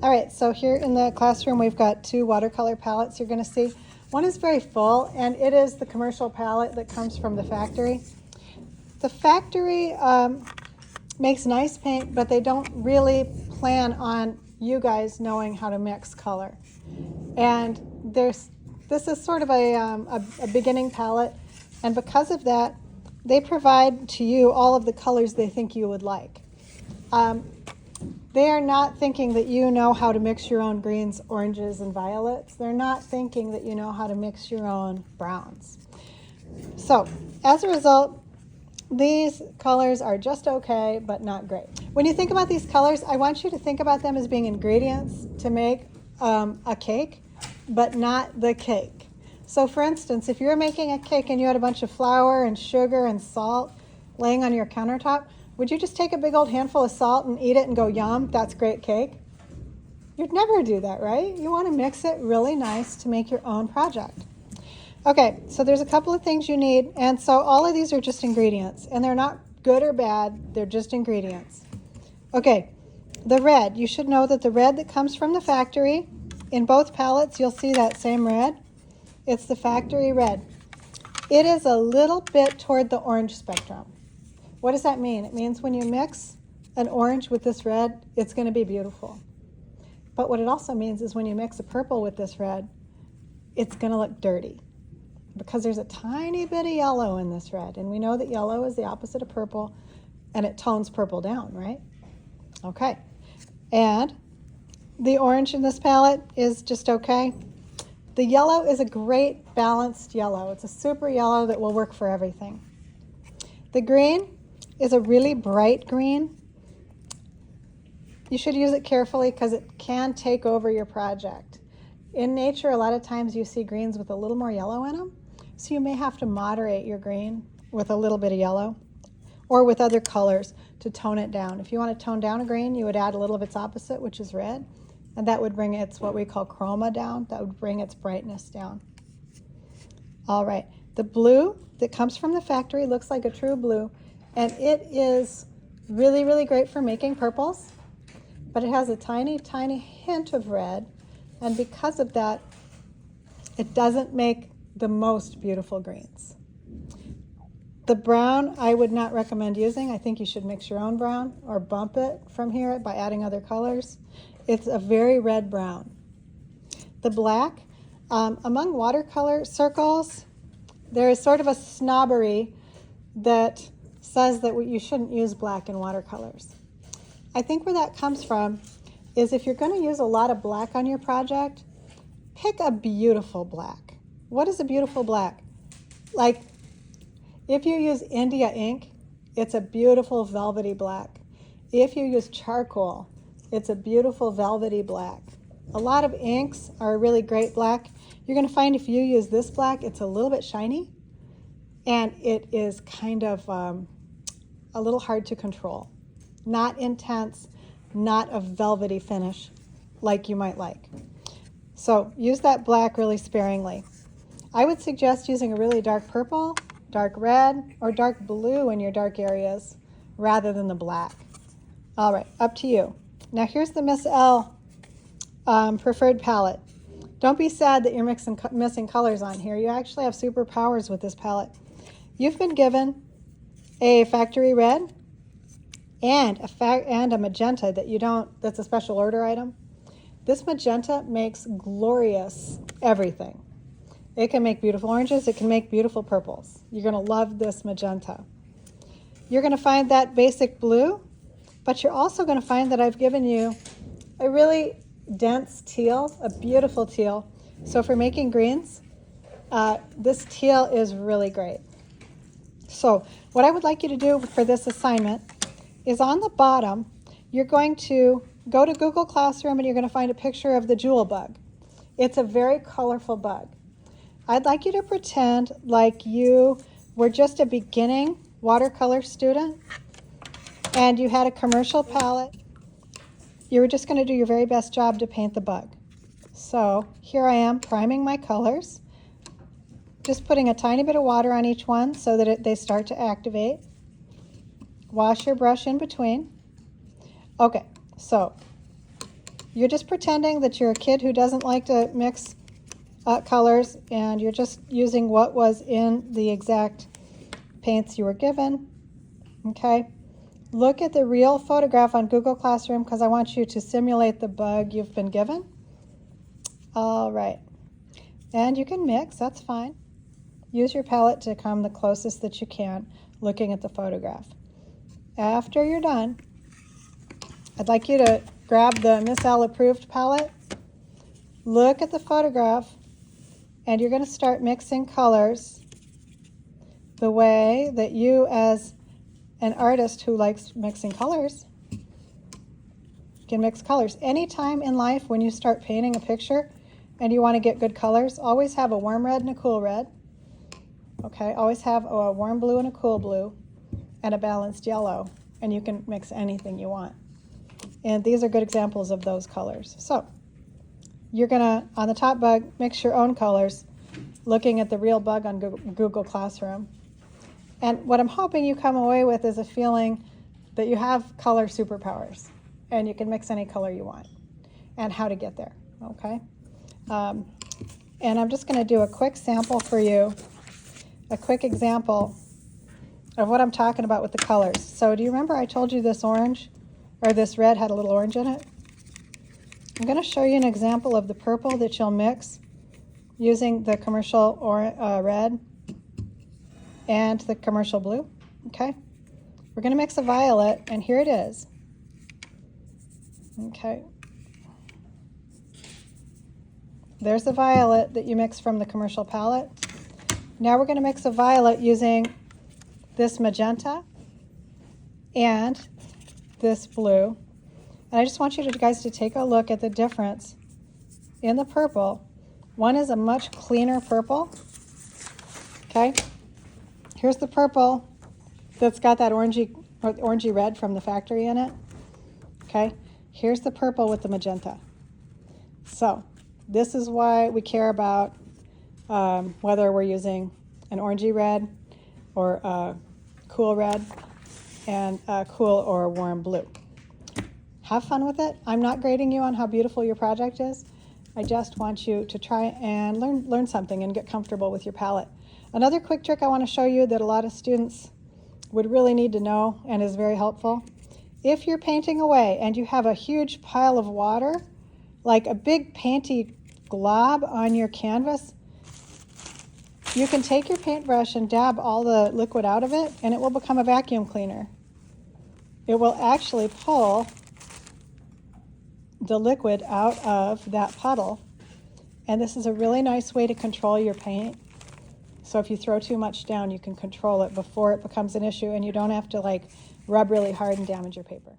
All right, so here in the classroom, we've got two watercolor palettes you're going to see. One is very full, and it is the commercial palette that comes from the factory. The factory makes nice paint, but they don't really plan on you guys knowing how to mix color. And this is sort of a beginning palette, and because of that, they provide to you all of the colors they think you would like. They are not thinking that you know how to mix your own greens, oranges, and violets. They're not thinking that you know how to mix your own browns. So, as a result, these colors are just okay, but not great. When you think about these colors, I want you to think about them as being ingredients to make a cake, but not the cake. So for instance, if you're making a cake and you had a bunch of flour and sugar and salt laying on your countertop, would you just take a big old handful of salt and eat it and go, yum, that's great cake? You'd never do that, right? You want to mix it really nice to make your own project. Okay, so there's a couple of things you need, and so all of these are just ingredients, and they're not good or bad, they're just ingredients. Okay, the red, you should know that the red that comes from the factory, in both palettes you'll see that same red. It's the factory red. It is a little bit toward the orange spectrum. What does that mean? It means when you mix an orange with this red, it's going to be beautiful. But what it also means is when you mix a purple with this red, it's going to look dirty because there's a tiny bit of yellow in this red. And we know that yellow is the opposite of purple, and it tones purple down, right? Okay. And the orange in this palette is just okay. The yellow is a great balanced yellow. It's a super yellow that will work for everything. The green is a really bright green. You should use it carefully because it can take over your project. In nature, a lot of times you see greens with a little more yellow in them, so you may have to moderate your green with a little bit of yellow or with other colors to tone it down. If you want to tone down a green, you would add a little of its opposite, which is red, and that would bring its what we call chroma down. That would bring its brightness down. All right, the blue that comes from the factory looks like a true blue, and it is really, really great for making purples, but it has a tiny, tiny hint of red, and because of that, it doesn't make the most beautiful greens. The brown I would not recommend using. I think you should mix your own brown or bump it from here by adding other colors. It's a very red brown. The black, among watercolor circles, there is sort of a snobbery that says that you shouldn't use black in watercolors. I think where that comes from is if you're going to use a lot of black on your project, pick a beautiful black. What is a beautiful black? Like, if you use India ink, it's a beautiful velvety black. If you use charcoal, it's a beautiful velvety black. A lot of inks are a really great black. You're going to find if you use this black, it's a little bit shiny, and it is kind of a little hard to control. Not intense, not a velvety finish like you might like. So use that black really sparingly. I would suggest using a really dark purple, dark red, or dark blue in your dark areas rather than the black. All right, up to you. Now here's the Miss L preferred palette. Don't be sad that you're missing colors on here. You actually have superpowers with this palette. You've been given a factory red and a magenta that's a special order item. This magenta makes glorious everything. It can make beautiful oranges, it can make beautiful purples. You're going to love this magenta. You're going to find that basic blue, but you're also going to find that I've given you a really dense teal, a beautiful teal. So for making greens, this teal is really great. So what I would like you to do for this assignment is on the bottom, you're going to go to Google Classroom and you're going to find a picture of the jewel bug. It's a very colorful bug. I'd like you to pretend like you were just a beginning watercolor student and you had a commercial palette. You were just going to do your very best job to paint the bug. So here I am priming my colors, just putting a tiny bit of water on each one so that they start to activate. Wash your brush in between. Okay, so you're just pretending that you're a kid who doesn't like to mix colors, and you're just using what was in the exact paints you were given. Okay, look at the real photograph on Google Classroom because I want you to simulate the bug you've been given. All right, and you can mix, that's fine. Use your palette to come the closest that you can looking at the photograph. After you're done, I'd like you to grab the Miss L approved palette, look at the photograph, and you're going to start mixing colors the way that you, as an artist who likes mixing colors, can mix colors. Anytime in life when you start painting a picture and you want to get good colors, always have a warm red and a cool red. Okay, always have a warm blue and a cool blue and a balanced yellow, and you can mix anything you want. And these are good examples of those colors. So you're gonna, on the top bug, mix your own colors, looking at the real bug on Google Classroom. And what I'm hoping you come away with is a feeling that you have color superpowers, and you can mix any color you want, and how to get there, okay? And I'm just gonna do a quick sample for you, a quick example of what I'm talking about with the colors. So do you remember I told you this orange, or this red had a little orange in it? I'm going to show you an example of the purple that you'll mix using the commercial red and the commercial blue, okay? We're going to mix a violet, and here it is, okay? There's the violet that you mix from the commercial palette. Now we're going to mix a violet using this magenta and this blue. And I just want you guys to take a look at the difference in the purple. One is a much cleaner purple, okay? Here's the purple that's got that orangey red from the factory in it, okay? Here's the purple with the magenta. So this is why we care about whether we're using an orangey red or a cool red and a cool or warm blue. Have fun with it. I'm not grading you on how beautiful your project is. I just want you to try and learn something and get comfortable with your palette. Another quick trick I want to show you that a lot of students would really need to know and is very helpful. If you're painting away and you have a huge pile of water, like a big painty glob on your canvas, you can take your paintbrush and dab all the liquid out of it, and it will become a vacuum cleaner. It will actually pull the liquid out of that puddle, and this is a really nice way to control your paint. So if you throw too much down, you can control it before it becomes an issue, and you don't have to like rub really hard and damage your paper.